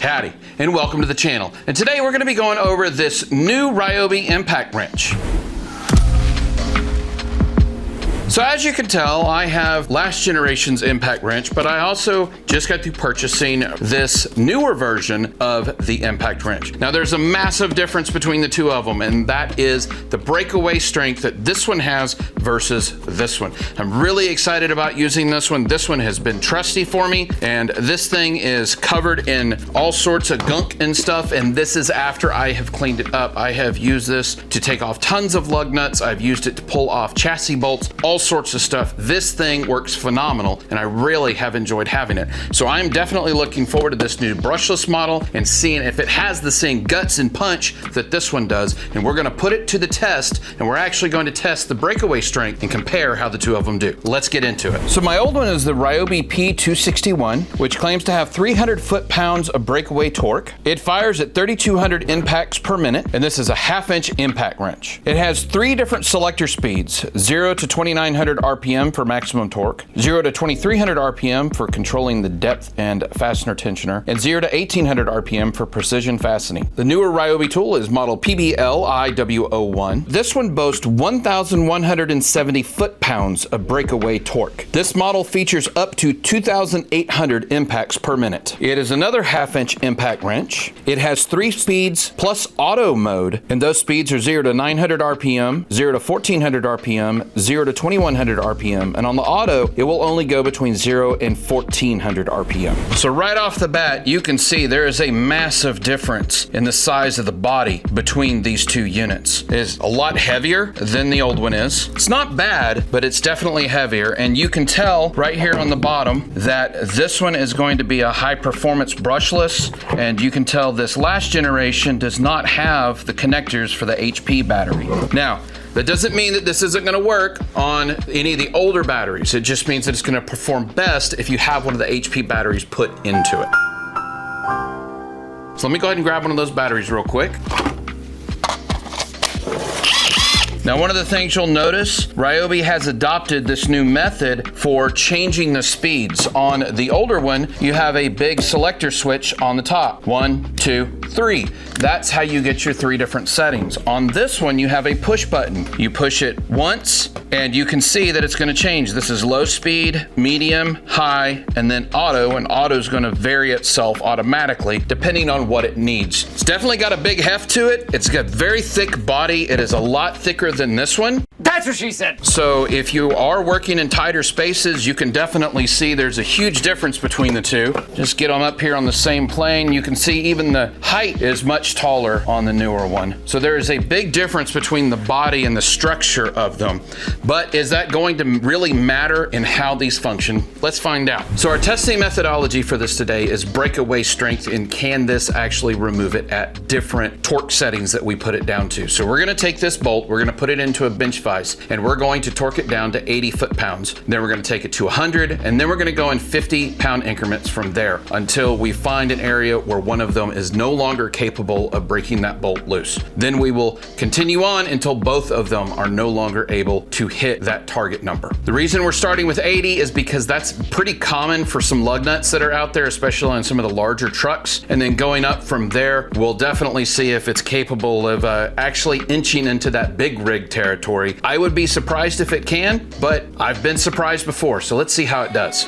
Howdy, and welcome to the channel. And today we're going to be going over this new Ryobi impact wrench. So as you can tell, I have last generation's impact wrench, but I also just got through purchasing this newer version of the impact wrench. Now there's a massive difference between the two of them, and that is the breakaway strength that this one has versus this one. I'm really excited about using this one. This one has been trusty for me, and this thing is covered in all sorts of gunk and stuff, and this is after I have cleaned it up. I have used this to take off tons of lug nuts. I've used it to pull off chassis bolts, all sorts of stuff. This thing works phenomenal, and I really have enjoyed having it. So I'm definitely looking forward to this new brushless model and seeing if it has the same guts and punch that this one does. And we're gonna put it to the test, and we're actually going to test the breakaway strength and compare how the two of them do. Let's get into it. So my old one is the Ryobi P261, which claims to have 300 foot-pounds of breakaway torque. It fires at 3,200 impacts per minute, and this is a 1/2-inch impact wrench. It has 3 different selector speeds, 0 to 2,900 RPM for maximum torque, 0 to 2,300 RPM for controlling the depth and fastener tensioner, and 0 to 1,800 RPM for precision fastening. The newer Ryobi tool is model PBLIW01. This one boasts 1,170 foot-pounds of breakaway torque. This model features up to 2,800 impacts per minute. It is another 1/2-inch impact wrench. It has 3 speeds plus auto mode, and those speeds are 0 to 900 RPM, 0 to 1,400 RPM, 0 to 2,100 RPM, and on the auto, it will only go between 0 and 1,400 RPM. So right off the bat, you can see there is a massive difference in the size of the body between these two units. It is a lot heavier than the old one is. It's not bad, but it's definitely heavier, and you can tell right here on the bottom that this one is going to be a high-performance brushless, and you can tell this last generation does not have the connectors for the HP battery. Now, that doesn't mean that this isn't gonna work on any of the older batteries. It just means that it's gonna perform best if you have one of the HP batteries put into it. So let me go ahead and grab one of those batteries real quick. Now, one of the things you'll notice, Ryobi has adopted this new method for changing the speeds. On the older one, you have a big selector switch on the top. 1, 2, 3. That's how you get your 3 different settings. On this one, you have a push button. You push it once, and you can see that it's gonna change. This is low speed, medium, high, and then auto, and auto is gonna vary itself automatically depending on what it needs. It's definitely got a big heft to it. It's got very thick body. It is a lot thicker than this one. That's what she said. So if you are working in tighter spaces, you can definitely see there's a huge difference between the two. Just get them up here on the same plane. You can see even the height is much taller on the newer one. So there is a big difference between the body and the structure of them. But is that going to really matter in how these function? Let's find out. So our testing methodology for this today is breakaway strength, and can this actually remove it at different torque settings that we put it down to. So we're gonna take this bolt, we're gonna put it into a bench vise, and we're going to torque it down to 80 foot-pounds. Then we're gonna take it to 100, and then we're gonna go in 50-pound increments from there until we find an area where one of them is no longer capable of breaking that bolt loose. Then we will continue on until both of them are no longer able to hit that target number. The reason we're starting with 80 is because that's pretty common for some lug nuts that are out there, especially on some of the larger trucks. And then going up from there, we'll definitely see if it's capable of actually inching into that big rig territory. I would be surprised if it can, but I've been surprised before, so let's see how it does.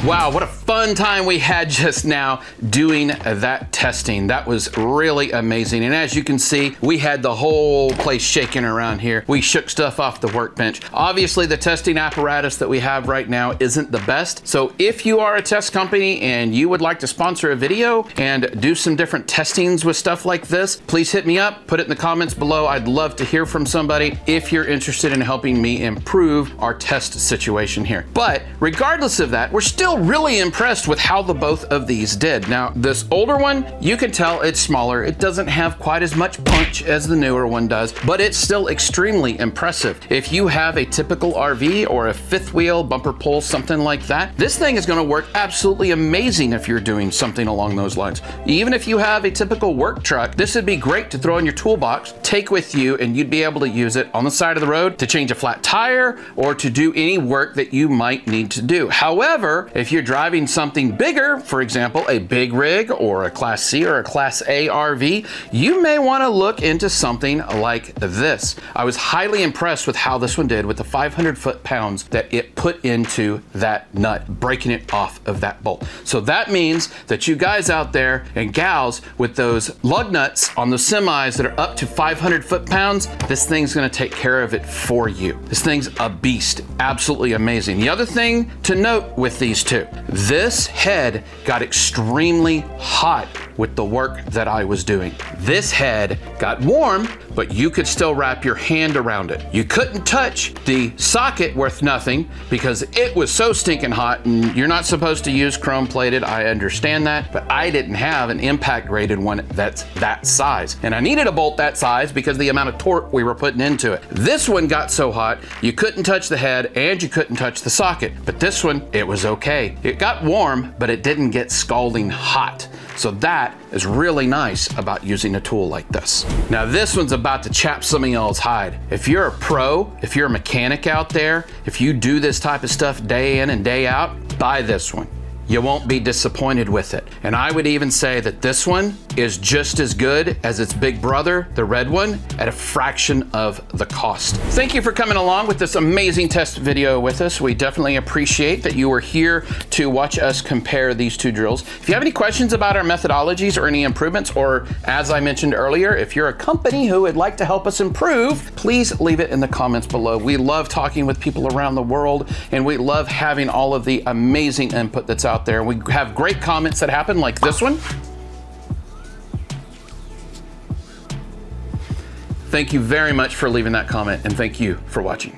Wow, what a fun time we had just now doing that testing. That was really amazing. And as you can see, we had the whole place shaking around here. We shook stuff off the workbench. Obviously, the testing apparatus that we have right now isn't the best. So if you are a test company and you would like to sponsor a video and do some different testings with stuff like this, please hit me up, put it in the comments below. I'd love to hear from somebody if you're interested in helping me improve our test situation here. But regardless of that, we're still really impressed with how the both of these did. Now, this older one, you can tell it's smaller. It doesn't have quite as much punch as the newer one does, but it's still extremely impressive. If you have a typical RV or a fifth wheel, bumper pull, something like that, this thing is gonna work absolutely amazing if you're doing something along those lines. Even if you have a typical work truck, this would be great to throw in your toolbox, take with you, and you'd be able to use it on the side of the road to change a flat tire or to do any work that you might need to do. However, if you're driving something bigger, for example, a big rig or a Class C or a Class A RV, you may want to look into something like this. I was highly impressed with how this one did with the 500 foot-pounds that it put into that nut, breaking it off of that bolt. So that means that you guys out there and gals with those lug nuts on the semis that are up to 500 foot-pounds, this thing's going to take care of it for you. This thing's a beast, absolutely amazing. The other thing to note with these two, this head got extremely hot with the work that I was doing. This head got warm, but you could still wrap your hand around it. You couldn't touch the socket worth nothing because it was so stinking hot, and you're not supposed to use chrome plated, I understand that, but I didn't have an impact rated one that's that size. And I needed a bolt that size because of the amount of torque we were putting into it. This one got so hot, you couldn't touch the head and you couldn't touch the socket. But this one, it was okay. It got warm, but it didn't get scalding hot. So that is really nice about using a tool like this. Now this one's about to chap some of y'all's hide. If you're a pro, if you're a mechanic out there, if you do this type of stuff day in and day out, buy this one. You won't be disappointed with it. And I would even say that this one is just as good as its big brother, the red one, at a fraction of the cost. Thank you for coming along with this amazing test video with us. We definitely appreciate that you were here to watch us compare these two drills. If you have any questions about our methodologies or any improvements, or as I mentioned earlier, if you're a company who would like to help us improve, please leave it in the comments below. We love talking with people around the world, and we love having all of the amazing input that's out there. We have great comments that happen like this one. Thank you very much for leaving that comment, and thank you for watching.